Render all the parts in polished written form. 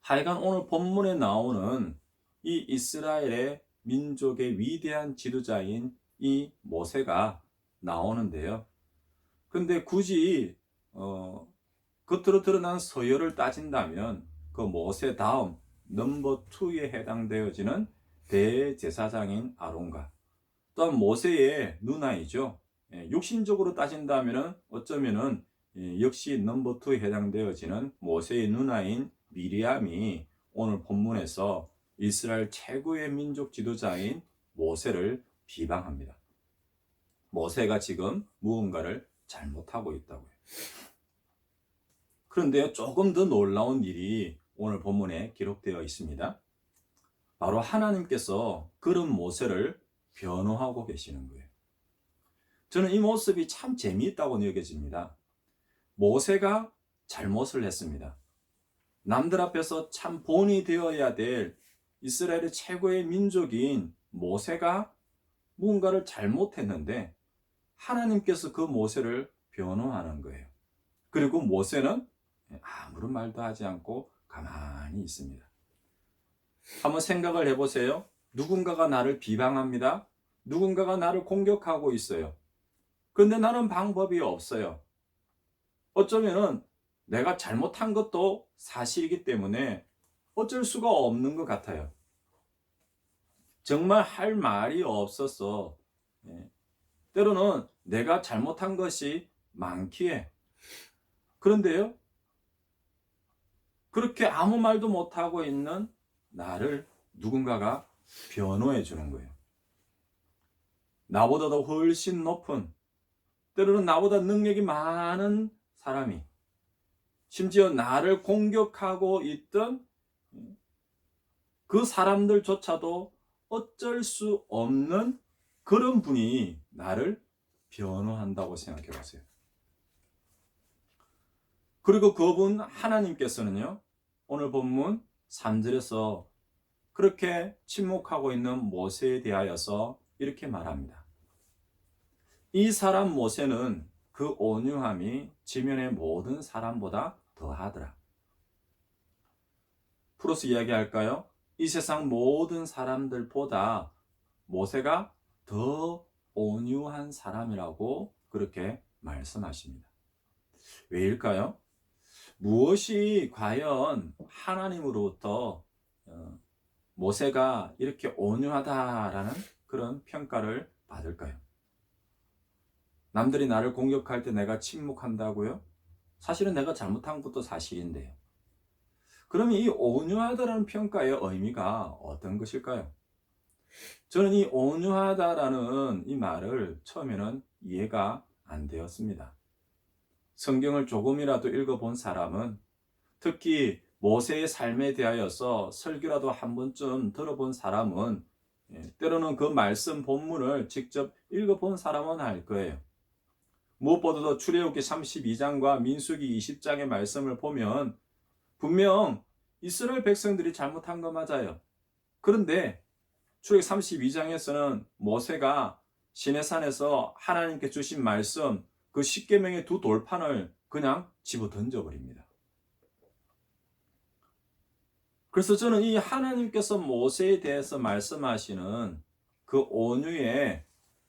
하여간 오늘 본문에 나오는 이 이스라엘의 민족의 위대한 지도자인 이 모세가 나오는데요. 근데 굳이 겉으로 드러난 서열을 따진다면 그 모세 다음 넘버 2에 해당되어지는 대제사장인 아론과 또한 모세의 누나이죠. 육신적으로 따진다면 어쩌면은 역시 넘버 2에 해당되어지는 모세의 누나인 미리암이 오늘 본문에서 이스라엘 최고의 민족 지도자인 모세를 비방합니다. 모세가 지금 무언가를 잘못하고 있다고요. 그런데 조금 더 놀라운 일이 오늘 본문에 기록되어 있습니다. 바로 하나님께서 그런 모세를 변호하고 계시는 거예요. 저는 이 모습이 참 재미있다고 여겨집니다. 모세가 잘못을 했습니다. 남들 앞에서 참 본이 되어야 될 이스라엘의 최고의 민족인 모세가 무언가를 잘못했는데 하나님께서 그 모세를 변호하는 거예요. 그리고 모세는 아무런 말도 하지 않고 가만히 있습니다. 한번 생각을 해보세요. 누군가가 나를 비방합니다. 누군가가 나를 공격하고 있어요. 그런데 나는 방법이 없어요. 어쩌면은 내가 잘못한 것도 사실이기 때문에 어쩔 수가 없는 것 같아요. 정말 할 말이 없어서 때로는 내가 잘못한 것이 많기에 그런데요. 그렇게 아무 말도 못하고 있는 나를 누군가가 변호해 주는 거예요. 나보다 더 훨씬 높은 때로는 나보다 능력이 많은 사람이 심지어 나를 공격하고 있던 그 사람들조차도 어쩔 수 없는 그런 분이 나를 변호한다고 생각해 보세요. 그리고 그분 하나님께서는요, 오늘 본문 3절에서 그렇게 침묵하고 있는 모세에 대하여서 이렇게 말합니다. 이 사람 모세는 그 온유함이 지면의 모든 사람보다 더하더라. 풀어서 이야기할까요? 이 세상 모든 사람들보다 모세가 더 온유한 사람이라고 그렇게 말씀하십니다. 왜일까요? 무엇이 과연 하나님으로부터 모세가 이렇게 온유하다라는 그런 평가를 받을까요? 남들이 나를 공격할 때 내가 침묵한다고요? 사실은 내가 잘못한 것도 사실인데요. 그러면 이 온유하다라는 평가의 의미가 어떤 것일까요? 저는 이 온유하다라는 이 말을 처음에는 이해가 안 되었습니다. 성경을 조금이라도 읽어본 사람은 특히 모세의 삶에 대하여서 설교라도 한 번쯤 들어본 사람은 때로는 그 말씀 본문을 직접 읽어본 사람은 알 거예요. 무엇보다도 출애굽기 32장과 민수기 20장의 말씀을 보면 분명 이스라엘 백성들이 잘못한 거 맞아요. 그런데 출애굽기 32장에서는 모세가 시내산에서 하나님께 주신 말씀 그 십계명의 두 돌판을 그냥 집어 던져버립니다. 그래서 저는 이 하나님께서 모세에 대해서 말씀하시는 그 온유의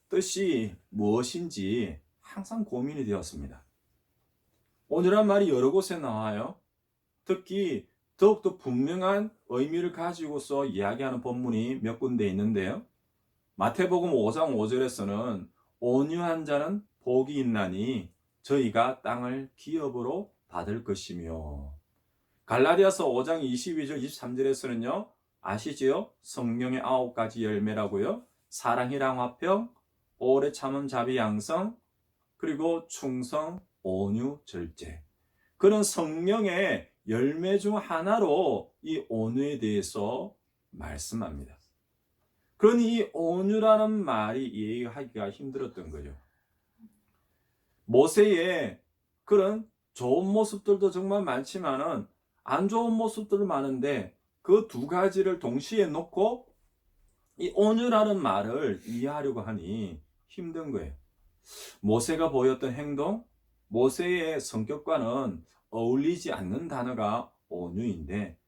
뜻이 무엇인지 항상 고민이 되었습니다. 온유란 말이 여러 곳에 나와요. 특히 더욱더 분명한 의미를 가지고서 이야기하는 본문이 몇 군데 있는데요. 마태복음 5장 5절에서는 온유한 자는 복이 있나니 저희가 땅을 기업으로 받을 것이며, 갈라디아서 5장 22절 23절에서는요. 아시지요? 성령의 9가지 열매라고요. 사랑이랑 화평, 오래 참음 자비 양성, 그리고 충성, 온유, 절제. 그런 성령의 열매 중 하나로 이 온유에 대해서 말씀합니다. 그러니 이 온유라는 말이 이해하기가 힘들었던 거죠. 모세의 그런 좋은 모습들도 정말 많지만은 안 좋은 모습들도 많은데 그 두 가지를 동시에 놓고 이 온유라는 말을 이해하려고 하니 힘든 거예요. 모세가 보였던 행동, 모세의 성격과는 어울리지 않는 단어가 온유인데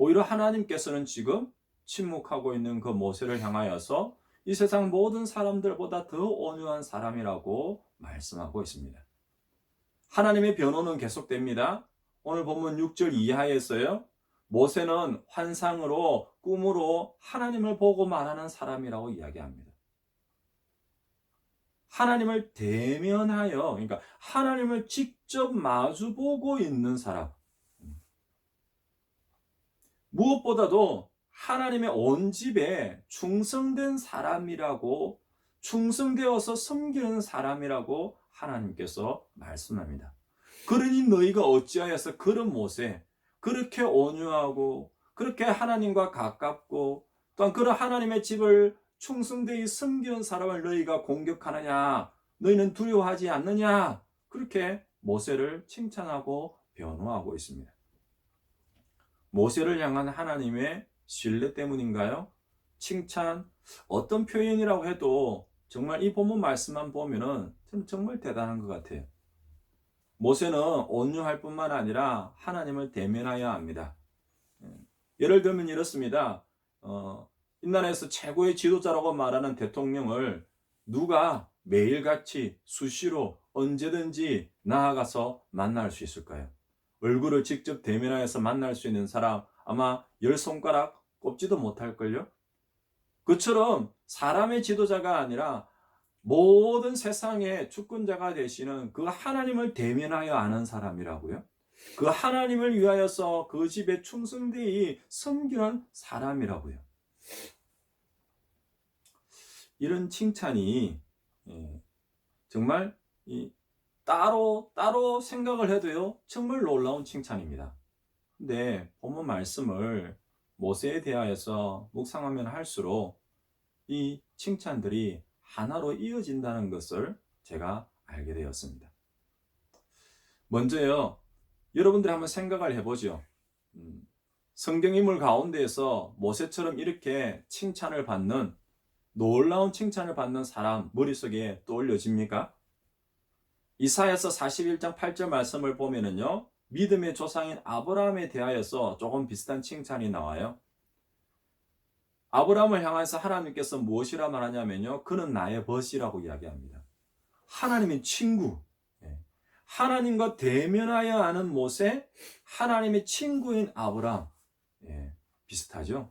오히려 하나님께서는 지금 침묵하고 있는 그 모세를 향하여서 이 세상 모든 사람들보다 더 온유한 사람이라고 말씀하고 있습니다. 하나님의 변호는 계속됩니다. 오늘 본문 6절 이하에서요. 모세는 환상으로 꿈으로 하나님을 보고 말하는 사람이라고 이야기합니다. 하나님을 대면하여, 그러니까 하나님을 직접 마주보고 있는 사람. 무엇보다도 하나님의 온 집에 충성된 사람이라고, 충성되어서 섬기는 사람이라고 하나님께서 말씀합니다. 그러니 너희가 어찌하여서 그런 모세, 그렇게 온유하고 그렇게 하나님과 가깝고 또한 그런 하나님의 집을 충성되이 섬기는 사람을 너희가 공격하느냐, 너희는 두려워하지 않느냐, 그렇게 모세를 칭찬하고 변호하고 있습니다. 모세를 향한 하나님의 신뢰 때문인가요? 칭찬, 어떤 표현이라고 해도 정말 이 본문 말씀만 보면은 정말 대단한 것 같아요. 모세는 온유할 뿐만 아니라 하나님을 대면하여야 합니다. 예를 들면 이렇습니다. 인간에서 최고의 지도자라고 말하는 대통령을 누가 매일같이 수시로 언제든지 나아가서 만날 수 있을까요? 얼굴을 직접 대면하여서 만날 수 있는 사람 아마 10손가락 꼽지도 못할걸요? 그처럼 사람의 지도자가 아니라 모든 세상의 주권자가 되시는 그 하나님을 대면하여 아는 사람이라고요. 그 하나님을 위하여서 그 집에 충성되이 섬기는 사람이라고요. 이런 칭찬이 정말 따로 생각을 해도요, 정말 놀라운 칭찬입니다. 근데 본문 말씀을 모세에 대하여서 묵상하면 할수록 이 칭찬들이 하나로 이어진다는 것을 제가 알게 되었습니다. 먼저요, 여러분들이 한번 생각을 해보죠. 성경 인물 가운데에서 모세처럼 이렇게 칭찬을 받는, 놀라운 칭찬을 받는 사람 머릿속에 떠올려집니까? 이사야서 41장 8절 말씀을 보면은요, 믿음의 조상인 아브라함에 대하여서 조금 비슷한 칭찬이 나와요. 아브라함을 향해서 하나님께서 무엇이라 말하냐면요, 그는 나의 벗이라고 이야기합니다. 하나님의 친구, 하나님과 대면하여 하는 모세, 하나님의 친구인 아브라함, 비슷하죠?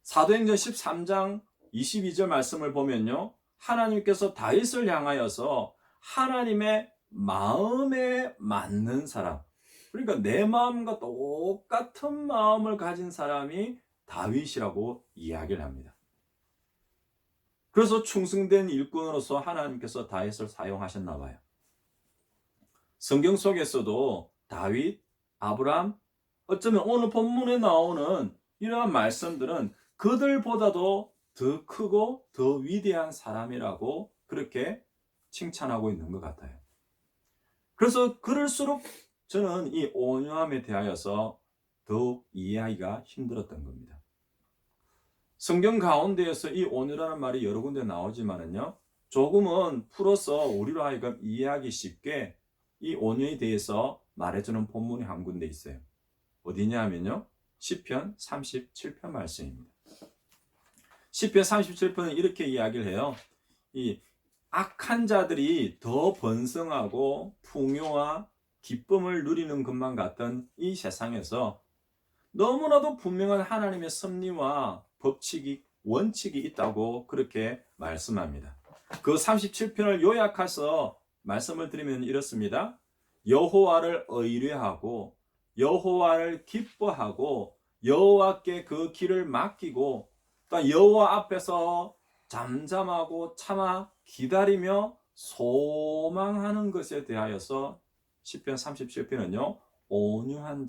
사도행전 13장 22절 말씀을 보면요, 하나님께서 다윗을 향하여서 하나님의 마음에 맞는 사람, 그러니까 내 마음과 똑같은 마음을 가진 사람이 다윗이라고 이야기를 합니다. 그래서 충성된 일꾼으로서 하나님께서 다윗을 사용하셨나 봐요. 성경 속에서도 다윗, 아브라함, 어쩌면 오늘 본문에 나오는 이러한 말씀들은 그들보다도 더 크고 더 위대한 사람이라고 그렇게 칭찬하고 있는 것 같아요. 그래서 그럴수록 저는 이 온유함에 대하여서 더욱 이해하기가 힘들었던 겁니다. 성경 가운데에서 이 온유라는 말이 여러 군데 나오지만은요, 조금은 풀어서 우리로 하여금 이해하기 쉽게 이 온유에 대해서 말해주는 본문이 한 군데 있어요. 어디냐 하면요, 시편 37편 말씀입니다. 시편 37편은 이렇게 이야기를 해요. 이 악한 자들이 더 번성하고 풍요와 기쁨을 누리는 것만 같던 이 세상에서 너무나도 분명한 하나님의 섭리와 법칙이, 원칙이 있다고 그렇게 말씀합니다. 그 37편을 요약해서 말씀을 드리면 이렇습니다. 여호와를 의뢰하고 여호와를 기뻐하고 여호와께 그 길을 맡기고 또 여호와 앞에서 잠잠하고 참아 기다리며 소망하는 것에 대하여서 시편 37편은요, 온유한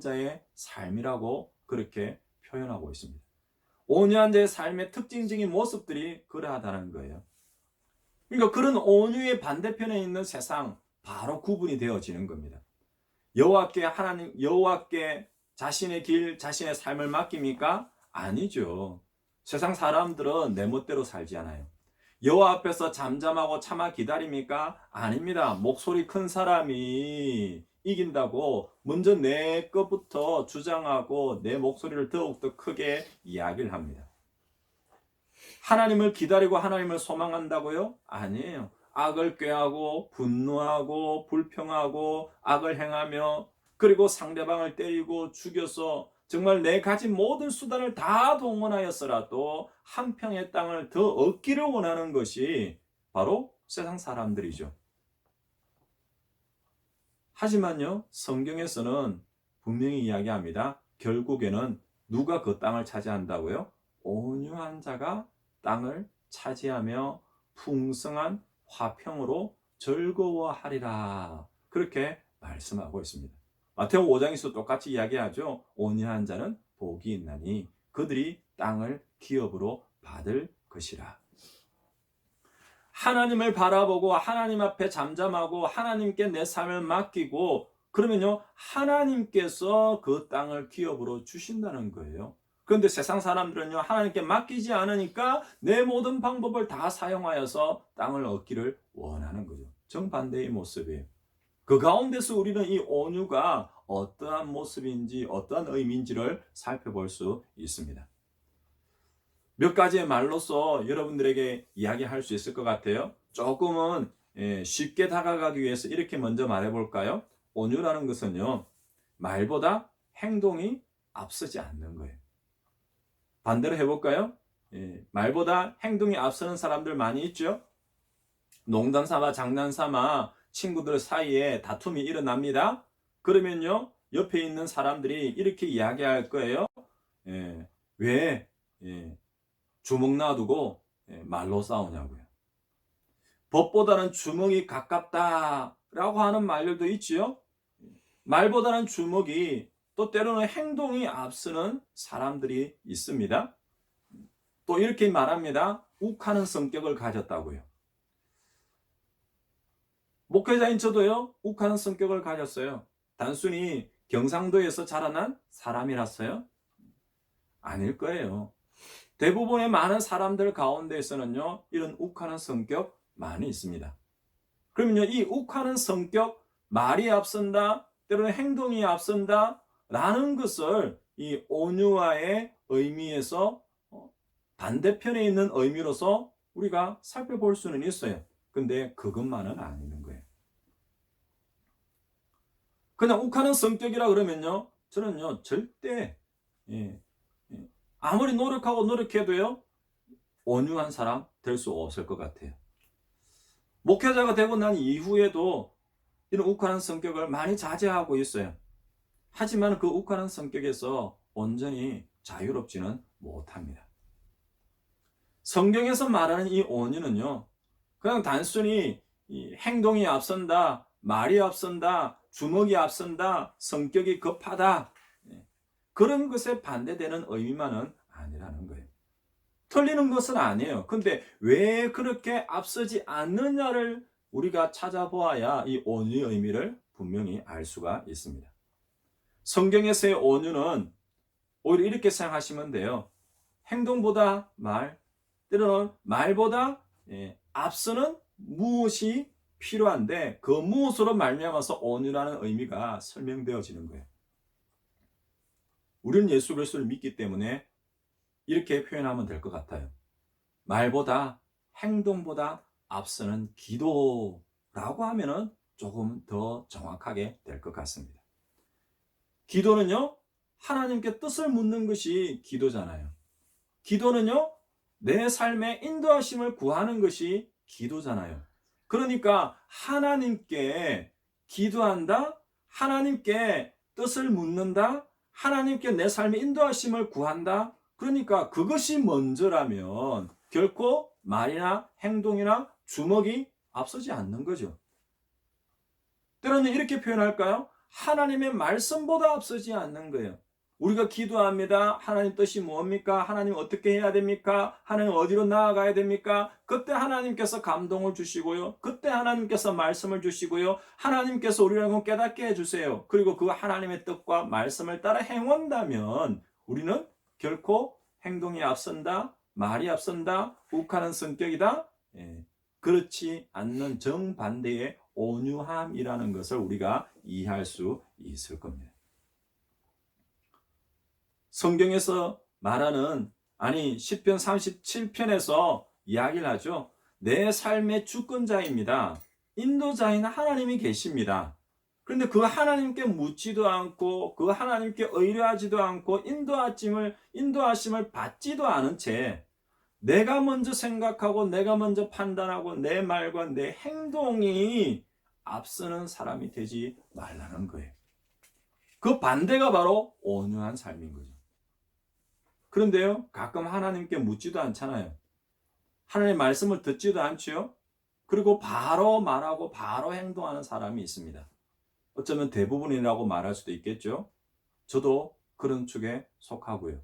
자의 삶이라고 그렇게 표현하고 있습니다. 온유한 자의 삶의 특징적인 모습들이 그러하다는 거예요. 그러니까 그런 온유의 반대편에 있는 세상, 바로 구분이 되어지는 겁니다. 여호와께 자신의 길, 자신의 삶을 맡깁니까? 아니죠. 세상 사람들은 내 멋대로 살지 않아요. 여호와 앞에서 잠잠하고 참아 기다립니까? 아닙니다. 목소리 큰 사람이 이긴다고 먼저 내 것부터 주장하고 내 목소리를 더욱더 크게 이야기를 합니다. 하나님을 기다리고 하나님을 소망한다고요? 아니에요. 악을 꾀하고 분노하고 불평하고 악을 행하며 그리고 상대방을 때리고 죽여서 정말 내 가진 모든 수단을 다 동원하였어라도 한 평의 땅을 더 얻기를 원하는 것이 바로 세상 사람들이죠. 하지만요, 성경에서는 분명히 이야기합니다. 결국에는 누가 그 땅을 차지한다고요? 온유한 자가 땅을 차지하며 풍성한 화평으로 즐거워하리라. 그렇게 말씀하고 있습니다. 마태오 5장에서 똑같이 이야기하죠. 온유한 자는 복이 있나니 그들이 땅을 기업으로 받을 것이라. 하나님을 바라보고 하나님 앞에 잠잠하고 하나님께 내 삶을 맡기고 그러면요, 하나님께서 그 땅을 기업으로 주신다는 거예요. 그런데 세상 사람들은요, 하나님께 맡기지 않으니까 내 모든 방법을 다 사용하여서 땅을 얻기를 원하는 거죠. 정반대의 모습이에요. 그 가운데서 우리는 이 온유가 어떠한 모습인지 어떠한 의미인지를 살펴볼 수 있습니다. 몇 가지의 말로서 여러분들에게 이야기할 수 있을 것 같아요. 조금은 쉽게 다가가기 위해서 이렇게 먼저 말해볼까요? 온유라는 것은요, 말보다 행동이 앞서지 않는 거예요. 반대로 해볼까요? 말보다 행동이 앞서는 사람들 많이 있죠? 농담 삼아 장난 삼아 친구들 사이에 다툼이 일어납니다. 그러면요, 옆에 있는 사람들이 이렇게 이야기할 거예요. 왜 주먹 놔두고 말로 싸우냐고요. 법보다는 주먹이 가깝다라고 하는 말들도 있지요. 말보다는 주먹이 또 때로는 행동이 앞서는 사람들이 있습니다. 또 이렇게 말합니다. 욱하는 성격을 가졌다고요. 목회자인 저도요, 욱하는 성격을 가졌어요. 단순히 경상도에서 자라난 사람이라서요? 아닐 거예요. 대부분의 많은 사람들 가운데에서는요, 이런 욱하는 성격 많이 있습니다. 그러면요, 이 욱하는 성격, 말이 앞선다, 때로는 행동이 앞선다, 라는 것을 이 온유와의 의미에서 반대편에 있는 의미로서 우리가 살펴볼 수는 있어요. 근데 그것만은 아닌 거예요. 그냥 욱하는 성격이라 그러면요, 저는요, 절대, 아무리 노력하고 노력해도요, 온유한 사람 될 수 없을 것 같아요. 목회자가 되고 난 이후에도 이런 욱하는 성격을 많이 자제하고 있어요. 하지만 그 욱하는 성격에서 온전히 자유롭지는 못합니다. 성경에서 말하는 이 온유는요, 그냥 단순히 이 행동이 앞선다, 말이 앞선다, 주먹이 앞선다, 성격이 급하다, 그런 것에 반대되는 의미만은 아니라는 거예요. 틀리는 것은 아니에요. 근데 왜 그렇게 앞서지 않느냐를 우리가 찾아보아야 이 온유의 의미를 분명히 알 수가 있습니다. 성경에서의 온유는 오히려 이렇게 생각하시면 돼요. 행동보다 말, 때로는 말보다 앞서는 무엇이 필요한데 그 무엇으로 말미암아서 온유라는 의미가 설명되어지는 거예요. 우리는 예수 그리스도를 믿기 때문에 이렇게 표현하면 될 것 같아요. 말보다 행동보다 앞서는 기도라고 하면은 조금 더 정확하게 될 것 같습니다. 기도는요, 하나님께 뜻을 묻는 것이 기도잖아요. 기도는요, 내 삶의 인도하심을 구하는 것이 기도잖아요. 그러니까 하나님께 기도한다, 하나님께 뜻을 묻는다, 하나님께 내 삶의 인도하심을 구한다. 그러니까 그것이 먼저라면 결코 말이나 행동이나 주먹이 앞서지 않는 거죠. 때로는 이렇게 표현할까요? 하나님의 말씀보다 앞서지 않는 거예요. 우리가 기도합니다. 하나님 뜻이 뭡니까? 하나님 어떻게 해야 됩니까? 하나님 어디로 나아가야 됩니까? 그때 하나님께서 감동을 주시고요. 그때 하나님께서 말씀을 주시고요. 하나님께서 우리를 깨닫게 해주세요. 그리고 그 하나님의 뜻과 말씀을 따라 행한다면 우리는 결코 행동이 앞선다, 말이 앞선다, 욱하는 성격이다, 그렇지 않는 정반대의 온유함이라는 것을 우리가 이해할 수 있을 겁니다. 성경에서 말하는 시편 37편에서 이야기를 하죠. 내 삶의 주권자입니다. 인도자인 하나님이 계십니다. 그런데 그 하나님께 묻지도 않고 그 하나님께 의뢰하지도 않고 인도하심을 받지도 않은 채 내가 먼저 생각하고 내가 먼저 판단하고 내 말과 내 행동이 앞서는 사람이 되지 말라는 거예요. 그 반대가 바로 온유한 삶인 거죠. 그런데요, 가끔 하나님께 묻지도 않잖아요. 하나님의 말씀을 듣지도 않지요. 그리고 바로 말하고 바로 행동하는 사람이 있습니다. 어쩌면 대부분이라고 말할 수도 있겠죠. 저도 그런 축에 속하고요.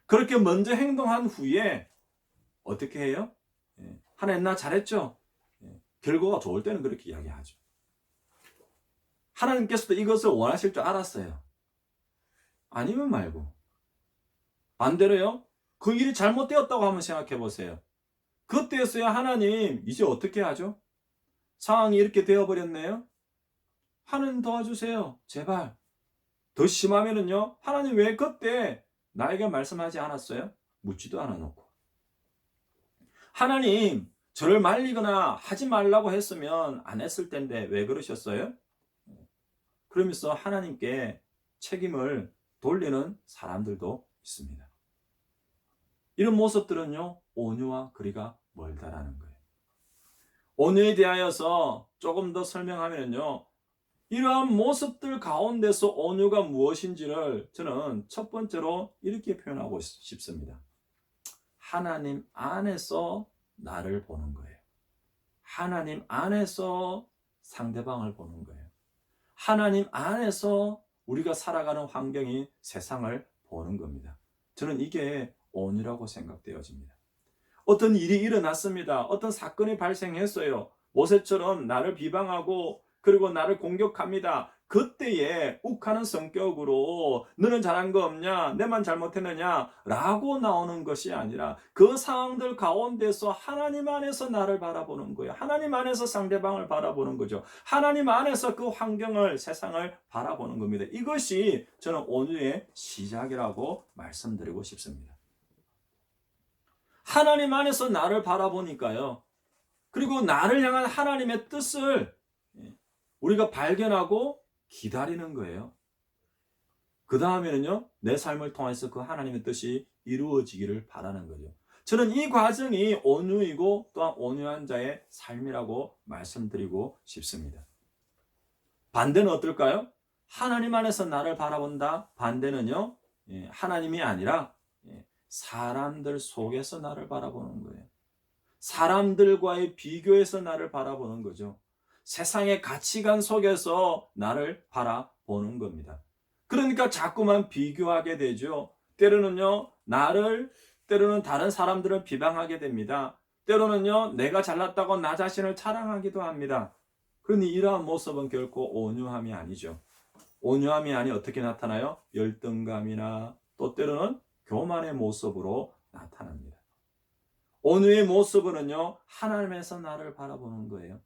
그렇게 먼저 행동한 후에 어떻게 해요? 하나님 나 잘했죠? 결과가 좋을 때는 그렇게 이야기하죠. 하나님께서도 이것을 원하실 줄 알았어요. 아니면 말고. 반대로요. 그 일이 잘못되었다고 한번 생각해 보세요. 그때였어야 하나님 이제 어떻게 하죠? 상황이 이렇게 되어버렸네요. 하나님 도와주세요. 제발. 더 심하면은요. 하나님 왜 그때 나에게 말씀하지 않았어요? 묻지도 않아놓고. 하나님 저를 말리거나 하지 말라고 했으면 안 했을 텐데 왜 그러셨어요? 그러면서 하나님께 책임을 돌리는 사람들도 있습니다. 이런 모습들은요. 온유와 거리가 멀다라는 거예요. 온유에 대하여서 조금 더 설명하면요. 이러한 모습들 가운데서 온유가 무엇인지를 저는 첫 번째로 이렇게 표현하고 싶습니다. 하나님 안에서 나를 보는 거예요. 하나님 안에서 상대방을 보는 거예요. 하나님 안에서 우리가 살아가는 환경이 세상을 보는 겁니다. 저는 이게 온유라고 생각되어집니다. 어떤 일이 일어났습니다. 어떤 사건이 발생했어요. 모세처럼 나를 비방하고 그리고 나를 공격합니다. 그때에 욱하는 성격으로 너는 잘한 거 없냐? 내만 잘못했느냐? 라고 나오는 것이 아니라 그 상황들 가운데서 하나님 안에서 나를 바라보는 거예요. 하나님 안에서 상대방을 바라보는 거죠. 하나님 안에서 그 환경을, 세상을 바라보는 겁니다. 이것이 저는 온유의 시작이라고 말씀드리고 싶습니다. 하나님 안에서 나를 바라보니까요. 그리고 나를 향한 하나님의 뜻을 우리가 발견하고 기다리는 거예요. 그 다음에는요, 내 삶을 통해서 그 하나님의 뜻이 이루어지기를 바라는 거죠. 저는 이 과정이 온유이고 또한 온유한 자의 삶이라고 말씀드리고 싶습니다. 반대는 어떨까요? 하나님 안에서 나를 바라본다. 반대는요, 하나님이 아니라 사람들 속에서 나를 바라보는 거예요. 사람들과의 비교에서 나를 바라보는 거죠. 세상의 가치관 속에서 나를 바라보는 겁니다. 그러니까 자꾸만 비교하게 되죠. 때로는요, 때로는 다른 사람들을 비방하게 됩니다. 때로는요, 내가 잘났다고 나 자신을 자랑하기도 합니다. 그러니 이러한 모습은 결코 온유함이 아니죠. 온유함이 아니 어떻게 나타나요? 열등감이나 또 때로는 교만의 모습으로 나타납니다. 온유의 모습은요, 하나님에서 나를 바라보는 거예요.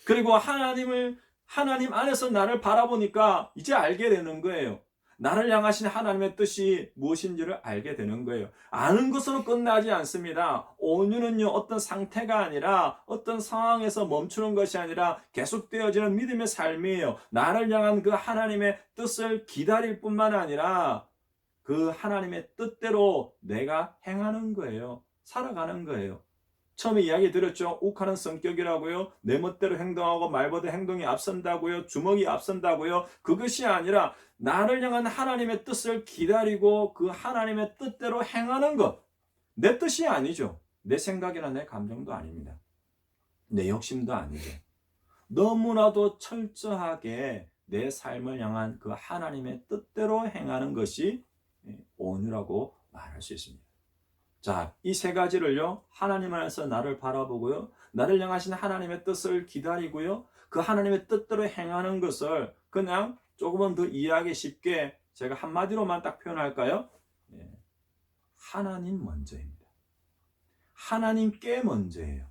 그리고 하나님 안에서 나를 바라보니까 이제 알게 되는 거예요. 나를 향하신 하나님의 뜻이 무엇인지를 알게 되는 거예요. 아는 것으로 끝나지 않습니다. 온유는요, 어떤 상태가 아니라 어떤 상황에서 멈추는 것이 아니라 계속되어지는 믿음의 삶이에요. 나를 향한 그 하나님의 뜻을 기다릴 뿐만 아니라 그 하나님의 뜻대로 내가 행하는 거예요. 살아가는 거예요. 처음에 이야기 드렸죠. 욱하는 성격이라고요. 내 멋대로 행동하고 말보다 행동이 앞선다고요. 주먹이 앞선다고요. 그것이 아니라 나를 향한 하나님의 뜻을 기다리고 그 하나님의 뜻대로 행하는 것. 내 뜻이 아니죠. 내 생각이나 내 감정도 아닙니다. 내 욕심도 아니죠. 너무나도 철저하게 내 삶을 향한 그 하나님의 뜻대로 행하는 것이 온유라고 말할 수 있습니다. 자, 이 세 가지를요, 하나님 안에서 나를 바라보고요, 나를 향하신 하나님의 뜻을 기다리고요, 그 하나님의 뜻대로 행하는 것을 그냥 조금은 더 이해하기 쉽게 제가 한마디로만 딱 표현할까요? 하나님 먼저입니다. 하나님께 먼저예요.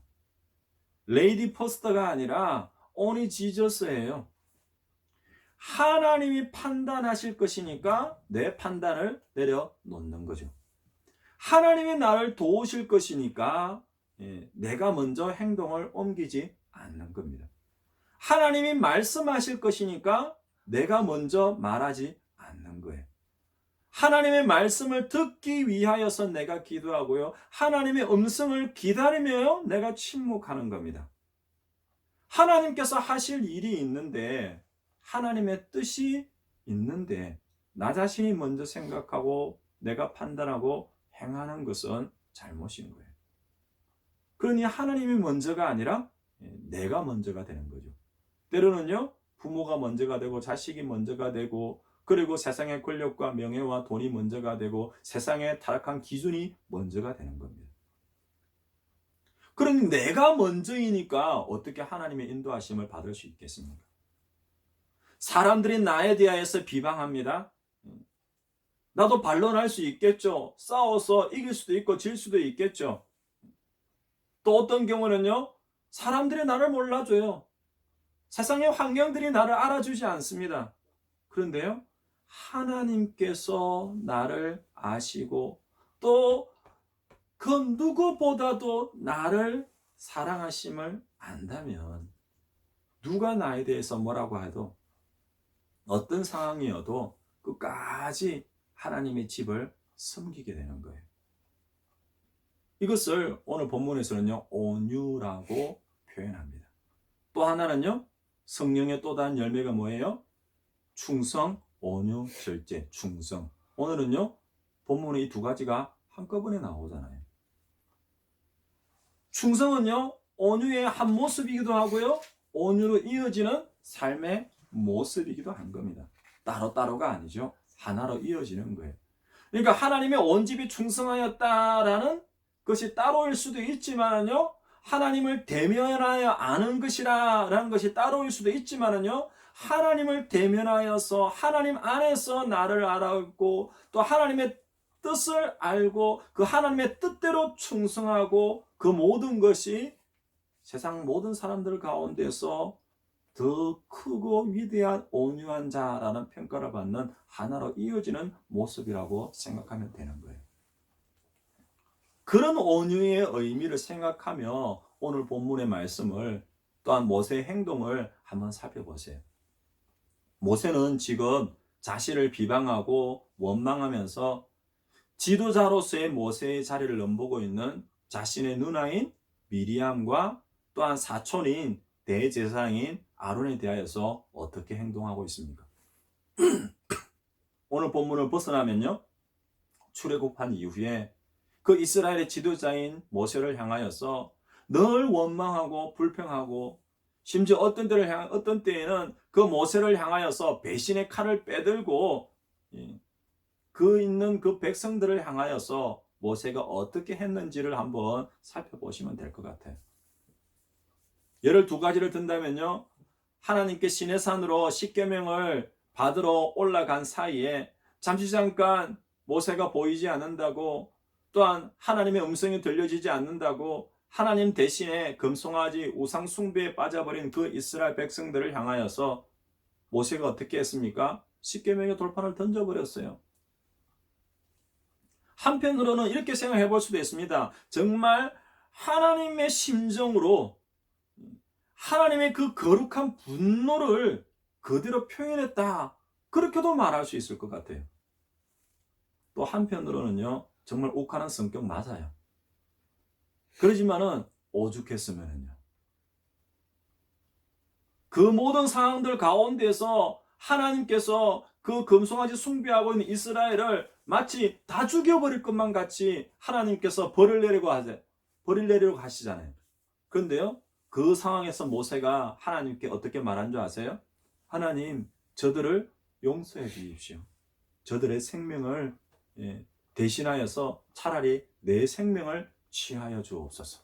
레이디 퍼스트가 아니라 only Jesus예요. 하나님이 판단하실 것이니까 내 판단을 내려놓는 거죠. 하나님이 나를 도우실 것이니까 내가 먼저 행동을 옮기지 않는 겁니다. 하나님이 말씀하실 것이니까 내가 먼저 말하지 않는 거예요. 하나님의 말씀을 듣기 위하여서 내가 기도하고요. 하나님의 음성을 기다리며 내가 침묵하는 겁니다. 하나님께서 하실 일이 있는데, 하나님의 뜻이 있는데 나 자신이 먼저 생각하고 내가 판단하고 행하는 것은 잘못인 거예요. 그러니 하나님이 먼저가 아니라 내가 먼저가 되는 거죠. 때로는요, 부모가 먼저가 되고 자식이 먼저가 되고, 그리고 세상의 권력과 명예와 돈이 먼저가 되고 세상의 타락한 기준이 먼저가 되는 겁니다. 그럼 내가 먼저이니까 어떻게 하나님의 인도하심을 받을 수 있겠습니까? 사람들이 나에 대하여서 비방합니다. 나도 반론할 수 있겠죠. 싸워서 이길 수도 있고 질 수도 있겠죠. 또 어떤 경우는요, 사람들이 나를 몰라줘요. 세상의 환경들이 나를 알아주지 않습니다. 그런데요, 하나님께서 나를 아시고 또 그 누구보다도 나를 사랑하심을 안다면 누가 나에 대해서 뭐라고 해도 어떤 상황이어도 끝까지 하나님의 집을 섬기게 되는 거예요. 이것을 오늘 본문에서는요, 온유라고 표현합니다. 또 하나는요, 성령의 또 다른 열매가 뭐예요? 충성, 온유, 절제, 충성. 오늘은요, 본문에 이 두 가지가 한꺼번에 나오잖아요. 충성은요, 온유의 한 모습이기도 하고요, 온유로 이어지는 삶의 모습이기도 한 겁니다. 따로따로가 아니죠. 하나로 이어지는 거예요. 그러니까 하나님의 온 집이 충성하였다라는 것이 따로일 수도 있지만은요, 하나님을 대면하여 아는 것이라는 것이 따로일 수도 있지만은요, 하나님을 대면하여서 하나님 안에서 나를 알았고 또 하나님의 뜻을 알고 그 하나님의 뜻대로 충성하고 그 모든 것이 세상 모든 사람들 가운데서 더 크고 위대한 온유한 자라는 평가를 받는 하나로 이어지는 모습이라고 생각하면 되는 거예요. 그런 온유의 의미를 생각하며 오늘 본문의 말씀을 또한 모세의 행동을 한번 살펴보세요. 모세는 지금 자신을 비방하고 원망하면서 지도자로서의 모세의 자리를 넘보고 있는 자신의 누나인 미리암과 또한 사촌인 대제사장인 아론에 대하여서 어떻게 행동하고 있습니까? 오늘 본문을 벗어나면요, 출애굽한 이후에 그 이스라엘의 지도자인 모세를 향하여서 늘 원망하고 불평하고, 심지어 어떤 때에는 그 모세를 향하여서 배신의 칼을 빼들고 그 있는 그 백성들을 향하여서 모세가 어떻게 했는지를 한번 살펴보시면 될 것 같아요. 예를 두 가지를 든다면요, 하나님께 시내산으로 십계명을 받으러 올라간 사이에 잠시 잠깐 모세가 보이지 않는다고, 또한 하나님의 음성이 들려지지 않는다고 하나님 대신에 금송아지 우상 숭배에 빠져버린 그 이스라엘 백성들을 향하여서 모세가 어떻게 했습니까? 십계명의 돌판을 던져버렸어요. 한편으로는 이렇게 생각해 볼 수도 있습니다. 정말 하나님의 심정으로 하나님의 그 거룩한 분노를 그대로 표현했다, 그렇게도 말할 수 있을 것 같아요. 또 한편으로는요, 정말 욱하는 성격 맞아요. 그러지만은 오죽했으면은요, 그 모든 상황들 가운데서 하나님께서 그 금송아지 숭배하고 있는 이스라엘을 마치 다 죽여버릴 것만 같이 하나님께서 벌을 내리려고 하시잖아요. 그런데요, 그 상황에서 모세가 하나님께 어떻게 말한 줄 아세요? 하나님, 저들을 용서해 주십시오. 저들의 생명을 대신하여서 차라리 내 생명을 취하여 주옵소서.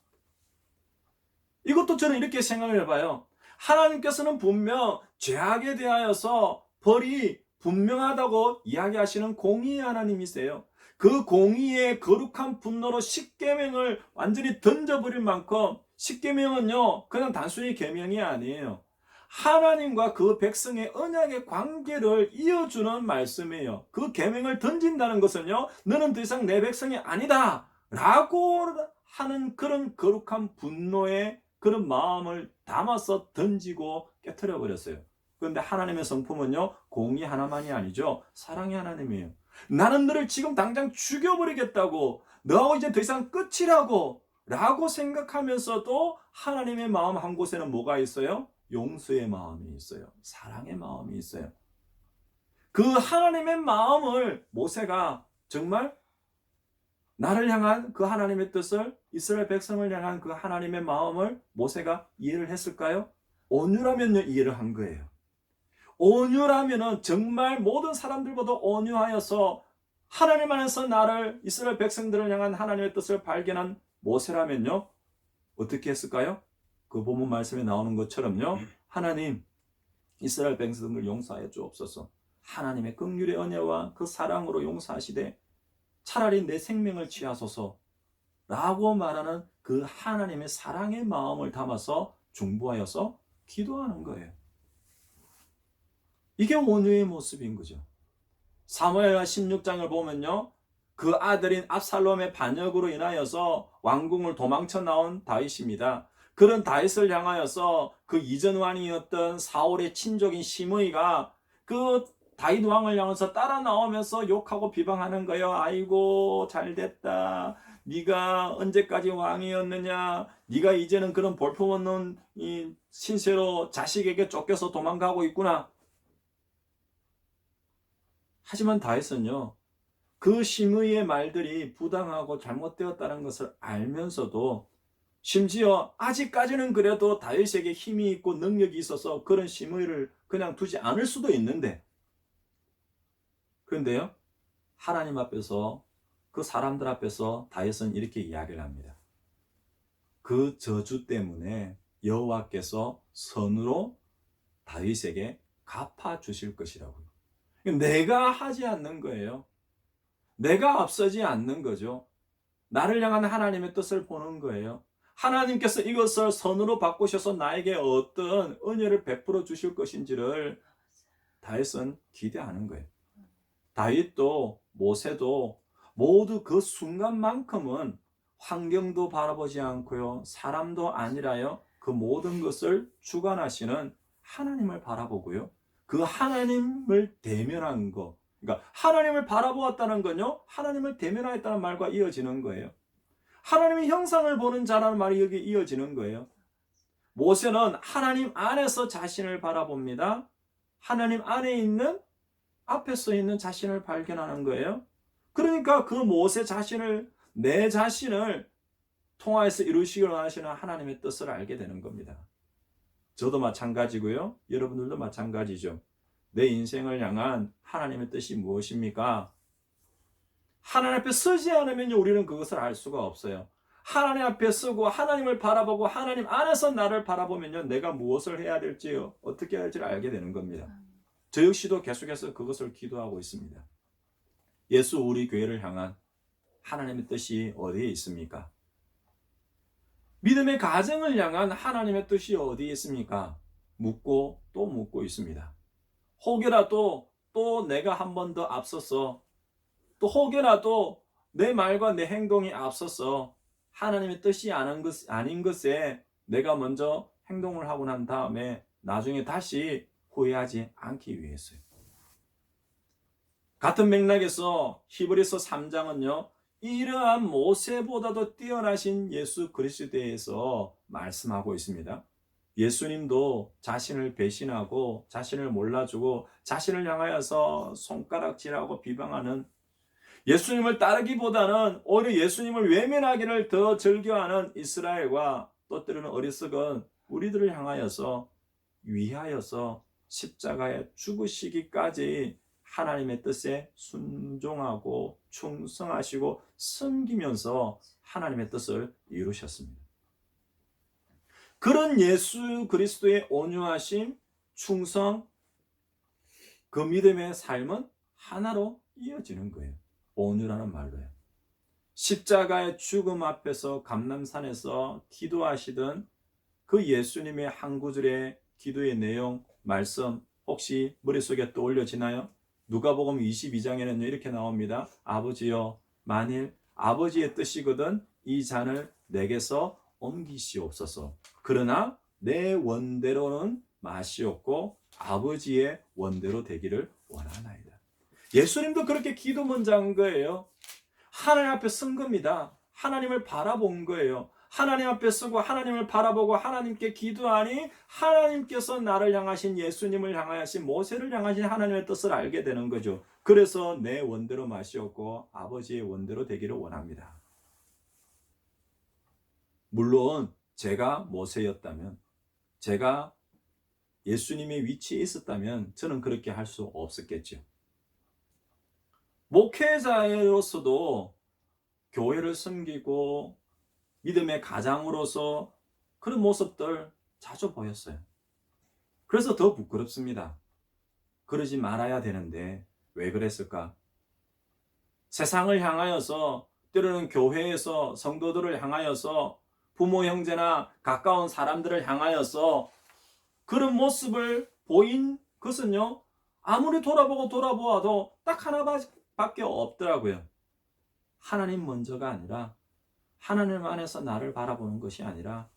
이것도 저는 이렇게 생각을 해봐요. 하나님께서는 분명 죄악에 대하여서 벌이 분명하다고 이야기하시는 공의의 하나님이세요. 그 공의의 거룩한 분노로 십계명을 완전히 던져버릴 만큼 십계명은요 그냥 단순히 계명이 아니에요. 하나님과 그 백성의 언약의 관계를 이어주는 말씀이에요. 그 계명을 던진다는 것은요, 너는 더 이상 내 백성이 아니다 라고 하는 그런 거룩한 분노의 그런 마음을 담아서 던지고 깨트려 버렸어요. 그런데 하나님의 성품은요, 공의 하나만이 아니죠, 사랑의 하나님이에요. 나는 너를 지금 당장 죽여버리겠다고, 너하고 이제 더 이상 끝이라고 라고 생각하면서도 하나님의 마음 한 곳에는 뭐가 있어요? 용서의 마음이 있어요. 사랑의 마음이 있어요. 그 하나님의 마음을 모세가 정말 나를 향한 그 하나님의 뜻을, 이스라엘 백성을 향한 그 하나님의 마음을 모세가 이해를 했을까요? 온유라면요 이해를 한 거예요. 온유라면은 정말 모든 사람들보다 온유하여서 하나님 안에서 나를, 이스라엘 백성들을 향한 하나님의 뜻을 발견한 모세라면요 어떻게 했을까요? 그 본문 말씀에 나오는 것처럼요, 하나님 이스라엘 백성을 용서하여 주옵소서, 하나님의 긍휼의 은혜와 그 사랑으로 용서하시되 차라리 내 생명을 취하소서 라고 말하는 그 하나님의 사랑의 마음을 담아서 중보하여서 기도하는 거예요. 이게 온유의 모습인 거죠. 사무엘하 16장을 보면요, 그 아들인 압살롬의 반역으로 인하여서 왕궁을 도망쳐 나온 다윗입니다. 그런 다윗을 향하여서 그 이전 왕이었던 사울의 친족인 시므이가 그 다윗 왕을 향해서 따라 나오면서 욕하고 비방하는 거예요. 아이고 잘됐다, 네가 언제까지 왕이었느냐, 네가 이제는 그런 볼품없는 이 신세로 자식에게 쫓겨서 도망가고 있구나. 하지만 다윗은요, 그 시므이의 말들이 부당하고 잘못되었다는 것을 알면서도, 심지어 아직까지는 그래도 다윗에게 힘이 있고 능력이 있어서 그런 시므이를 그냥 두지 않을 수도 있는데, 그런데요, 하나님 앞에서, 그 사람들 앞에서 다윗은 이렇게 이야기를 합니다. 그 저주 때문에 여호와께서 선으로 다윗에게 갚아 주실 것이라고요. 내가 하지 않는 거예요. 내가 앞서지 않는 거죠. 나를 향한 하나님의 뜻을 보는 거예요. 하나님께서 이것을 선으로 바꾸셔서 나에게 어떤 은혜를 베풀어 주실 것인지를 다윗은 기대하는 거예요. 다윗도 모세도 모두 그 순간만큼은 환경도 바라보지 않고요, 사람도 아니라요, 그 모든 것을 주관하시는 하나님을 바라보고요, 그 하나님을 대면한 거, 그러니까 하나님을 바라보았다는 건요, 하나님을 대면하였다는 말과 이어지는 거예요. 하나님의 형상을 보는 자라는 말이 여기 이어지는 거예요. 모세는 하나님 안에서 자신을 바라봅니다. 하나님 안에 있는, 앞에 서 있는 자신을 발견하는 거예요. 그러니까 그 모세 자신을, 내 자신을 통하여서 이루시기를 원하시는 하나님의 뜻을 알게 되는 겁니다. 저도 마찬가지고요, 여러분들도 마찬가지죠. 내 인생을 향한 하나님의 뜻이 무엇입니까? 하나님 앞에 서지 않으면 우리는 그것을 알 수가 없어요. 하나님 앞에 서고 하나님을 바라보고 하나님 안에서 나를 바라보면요, 내가 무엇을 해야 될지, 어떻게 해야 할지를 알게 되는 겁니다. 저 역시도 계속해서 그것을 기도하고 있습니다. 예수 우리 교회를 향한 하나님의 뜻이 어디에 있습니까? 믿음의 가정을 향한 하나님의 뜻이 어디에 있습니까? 묻고 또 묻고 있습니다. 혹여라도 또 내가 한 번 더 앞서서, 또 혹여라도 내 말과 내 행동이 앞서서 하나님의 뜻이 아닌 것에 내가 먼저 행동을 하고 난 다음에 나중에 다시 후회하지 않기 위해서요. 같은 맥락에서 히브리서 3장은요, 이러한 모세보다도 뛰어나신 예수 그리스도에 대해서 말씀하고 있습니다. 예수님도 자신을 배신하고 자신을 몰라주고 자신을 향하여서 손가락질하고 비방하는, 예수님을 따르기보다는 오히려 예수님을 외면하기를 더 즐겨하는 이스라엘과, 또 때로는 어리석은 우리들을 향하여서 위하여서 십자가에 죽으시기까지 하나님의 뜻에 순종하고 충성하시고 섬기면서 하나님의 뜻을 이루셨습니다. 그런 예수 그리스도의 온유하심, 충성, 그 믿음의 삶은 하나로 이어지는 거예요. 온유라는 말로요. 십자가의 죽음 앞에서 감람산에서 기도하시던 그 예수님의 한 구절의 기도의 내용, 말씀 혹시 머릿속에 떠올려지나요? 누가복음 22장에는 이렇게 나옵니다. 아버지여, 만일 아버지의 뜻이거든 이 잔을 내게서 옮기시옵소서. 그러나 내 원대로는 마시옵고 아버지의 원대로 되기를 원하나이다. 예수님도 그렇게 기도 먼저 한 거예요. 하나님 앞에 쓴 겁니다. 하나님을 바라본 거예요. 하나님 앞에 쓰고 하나님을 바라보고 하나님께 기도하니 하나님께서 나를 향하신 예수님을 향하신 모세를 향하신 하나님의 뜻을 알게 되는 거죠. 그래서 내 원대로 마시옵고 아버지의 원대로 되기를 원합니다. 물론 제가 모세였다면, 제가 예수님의 위치에 있었다면 저는 그렇게 할 수 없었겠죠. 목회자로서도 교회를 섬기고 믿음의 가장으로서 그런 모습들 자주 보였어요. 그래서 더 부끄럽습니다. 그러지 말아야 되는데 왜 그랬을까? 세상을 향하여서, 때로는 교회에서 성도들을 향하여서, 부모 형제나 가까운 사람들을 향하여서 그런 모습을 보인 것은요, 아무리 돌아보아도 딱 하나밖에 없더라고요. 하나님 먼저가 아니라, 하나님 안에서 나를 바라보는 것이 아니라,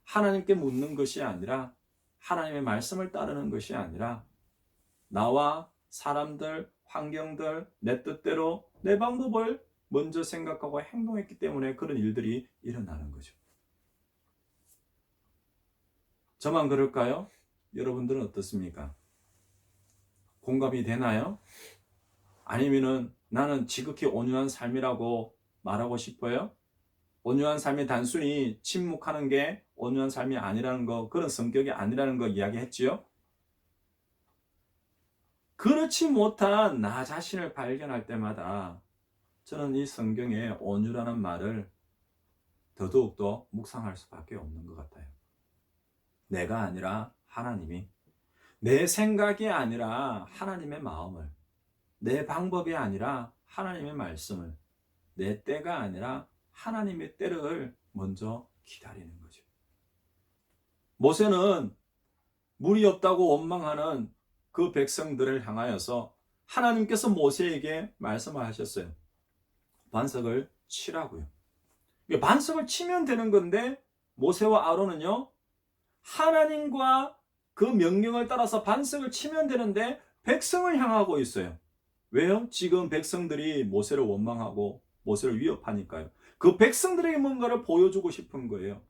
하나님께 묻는 것이 아니라, 하나님의 말씀을 따르는 것이 아니라, 나와 사람들, 환경들, 내 뜻대로 내 방법을 먼저 생각하고 행동했기 때문에 그런 일들이 일어나는 거죠. 저만 그럴까요? 여러분들은 어떻습니까? 공감이 되나요? 아니면은 나는 지극히 온유한 삶이라고 말하고 싶어요? 온유한 삶이 단순히 침묵하는 게 온유한 삶이 아니라는 거, 그런 성격이 아니라는 거 이야기했지요? 그렇지 못한 나 자신을 발견할 때마다 저는 이 성경의 온유라는 말을 더더욱더 묵상할 수밖에 없는 것 같아요. 내가 아니라 하나님이, 내 생각이 아니라 하나님의 마음을, 내 방법이 아니라 하나님의 말씀을, 내 때가 아니라 하나님의 때를 먼저 기다리는 거죠. 모세는 물이 없다고 원망하는 그 백성들을 향하여서 하나님께서 모세에게 말씀을 하셨어요. 반석을 치라고요. 반석을 치면 되는 건데 모세와 아론은요, 하나님과 그 명령을 따라서 반석을 치면 되는데 백성을 향하고 있어요. 왜요? 지금 백성들이 모세를 원망하고 모세를 위협하니까요. 그 백성들에게 뭔가를 보여주고 싶은 거예요.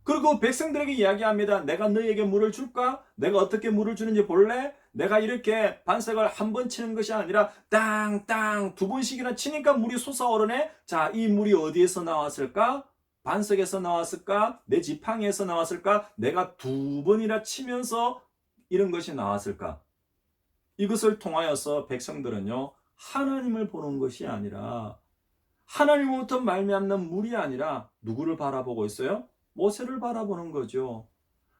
그리고 백성들에게 이야기합니다. 내가 너희에게 물을 줄까? 내가 어떻게 물을 주는지 볼래? 내가 이렇게 반석을 한 번 치는 것이 아니라 땅땅 두 번씩이나 치니까 물이 솟아오르네. 자, 이 물이 어디에서 나왔을까? 반석에서 나왔을까? 내 지팡이에서 나왔을까? 내가 두 번이나 치면서 이런 것이 나왔을까? 이것을 통하여서 백성들은요, 하나님을 보는 것이 아니라, 하나님으로부터 말미암는 물이 아니라 누구를 바라보고 있어요? 모세를 바라보는 거죠.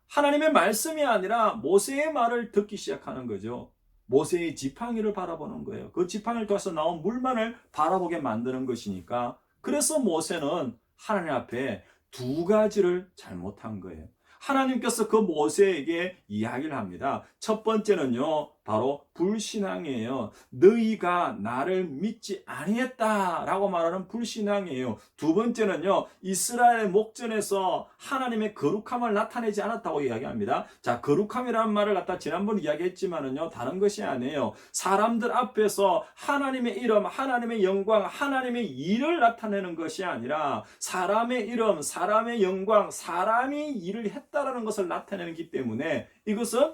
하나님의 말씀이 아니라 모세의 말을 듣기 시작하는 거죠. 모세의 지팡이를 바라보는 거예요. 그 지팡이를 통해서 나온 물만을 바라보게 만드는 것이니까. 그래서 모세는 하나님 앞에 두 가지를 잘못한 거예요. 하나님께서 그 모세에게 이야기를 합니다. 첫 번째는요, 바로 불신앙이에요. 너희가 나를 믿지 아니했다라고 말하는 불신앙이에요. 두 번째는요, 이스라엘의 목전에서 하나님의 거룩함을 나타내지 않았다고 이야기합니다. 자, 거룩함이라는 말을 갖다 지난번 이야기했지만은요, 다른 것이 아니에요. 사람들 앞에서 하나님의 이름, 하나님의 영광, 하나님의 일을 나타내는 것이 아니라 사람의 이름, 사람의 영광, 사람이 일을 했다라는 것을 나타내기 때문에 이것은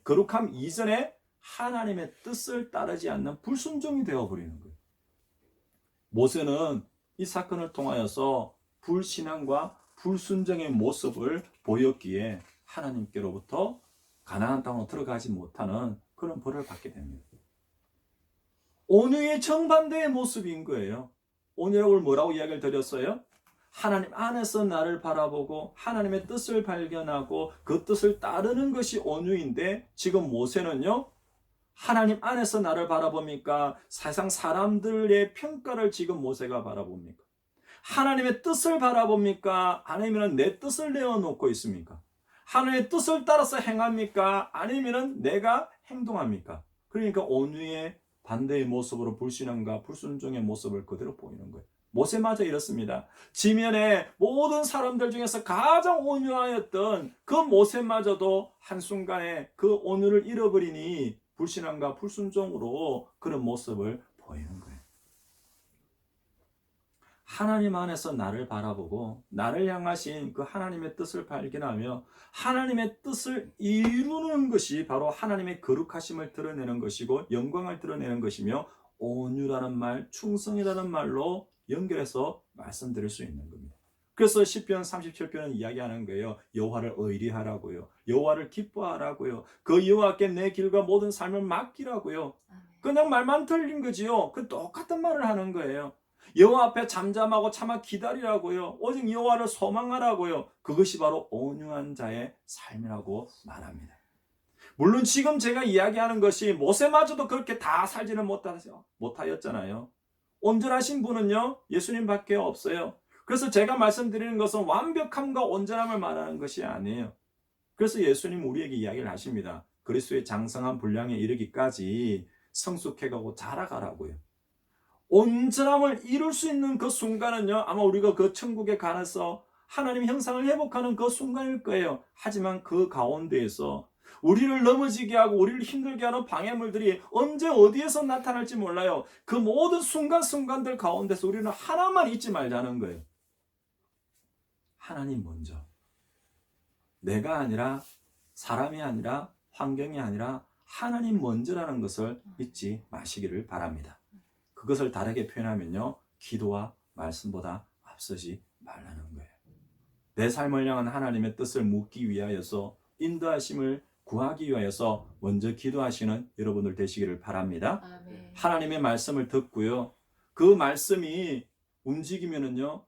거룩함 이전에 하나님의 뜻을 따르지 않는 불순종이 되어버리는 거예요. 모세는 이 사건을 통하여서 불신앙과 불순종의 모습을 보였기에 하나님께로부터 가나안 땅으로 들어가지 못하는 그런 벌을 받게 됩니다. 온유의 정반대의 모습인 거예요. 온유라고 뭐라고 이야기를 드렸어요? 하나님 안에서 나를 바라보고 하나님의 뜻을 발견하고 그 뜻을 따르는 것이 온유인데, 지금 모세는요, 하나님 안에서 나를 바라봅니까? 세상 사람들의 평가를 지금 모세가 바라봅니까? 하나님의 뜻을 바라봅니까? 아니면 내 뜻을 내어놓고 있습니까? 하나님의 뜻을 따라서 행합니까? 아니면 내가 행동합니까? 그러니까 온유의 반대의 모습으로 불신앙과 불순종의 모습을 그대로 보이는 거예요. 모세마저 이렇습니다. 지면에 모든 사람들 중에서 가장 온유하였던 그 모세마저도 한순간에 그 온유를 잃어버리니 불신앙과 불순종으로 그런 모습을 보이는 거예요. 하나님 안에서 나를 바라보고 나를 향하신 그 하나님의 뜻을 발견하며 하나님의 뜻을 이루는 것이 바로 하나님의 거룩하심을 드러내는 것이고 영광을 드러내는 것이며 온유라는 말, 충성이라는 말로 연결해서 말씀드릴 수 있는 겁니다. 그래서 시편 37편은 이야기하는 거예요. 여호와를 의리하라고요. 여호와를 기뻐하라고요. 그 여호와께 내 길과 모든 삶을 맡기라고요. 그냥 말만 틀린 거지요. 그 똑같은 말을 하는 거예요. 여호와 앞에 잠잠하고 참아 기다리라고요. 오직 여호와를 소망하라고요. 그것이 바로 온유한 자의 삶이라고 말합니다. 물론 지금 제가 이야기하는 것이 모세마저도 그렇게 다 살지는 못하였잖아요. 온전하신 분은요, 예수님밖에 없어요. 그래서 제가 말씀드리는 것은 완벽함과 온전함을 말하는 것이 아니에요. 그래서 예수님 우리에게 이야기를 하십니다. 그리스도의 장성한 분량에 이르기까지 성숙해가고 자라가라고요. 온전함을 이룰 수 있는 그 순간은요, 아마 우리가 그 천국에 가서 하나님 형상을 회복하는 그 순간일 거예요. 하지만 그 가운데에서 우리를 넘어지게 하고 우리를 힘들게 하는 방해물들이 언제 어디에서 나타날지 몰라요. 그 모든 순간순간들 가운데서 우리는 하나만 잊지 말자는 거예요. 하나님 먼저. 내가 아니라, 사람이 아니라, 환경이 아니라 하나님 먼저라는 것을 잊지 마시기를 바랍니다. 그것을 다르게 표현하면요, 기도와 말씀보다 앞서지 말라는 거예요. 내 삶을 향한 하나님의 뜻을 묻기 위하여서, 인도하심을 구하기 위하여서 먼저 기도하시는 여러분들 되시기를 바랍니다. 아멘. 하나님의 말씀을 듣고요, 그 말씀이 움직이면은요,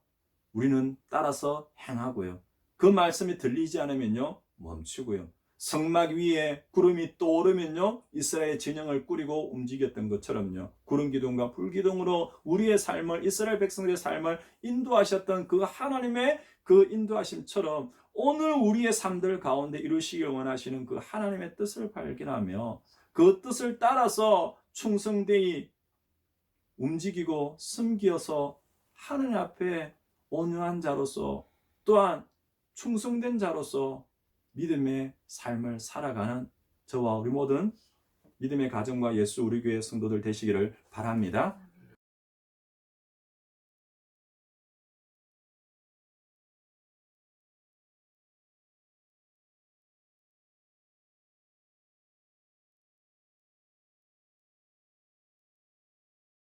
우리는 따라서 행하고요, 그 말씀이 들리지 않으면요, 멈추고요. 성막 위에 구름이 떠오르면요, 이스라엘 진영을 꾸리고 움직였던 것처럼요, 구름 기둥과 불 기둥으로 우리의 삶을, 이스라엘 백성들의 삶을 인도하셨던 그 하나님의 그 인도하심처럼 오늘 우리의 삶들 가운데 이루시길 원하시는 그 하나님의 뜻을 발견하며 그 뜻을 따라서 충성되이 움직이고 숨겨서 하나님 앞에 온유한 자로서, 또한 충성된 자로서 믿음의 삶을 살아가는 저와 우리 모든 믿음의 가정과 예수 우리 교회 성도들 되시기를 바랍니다.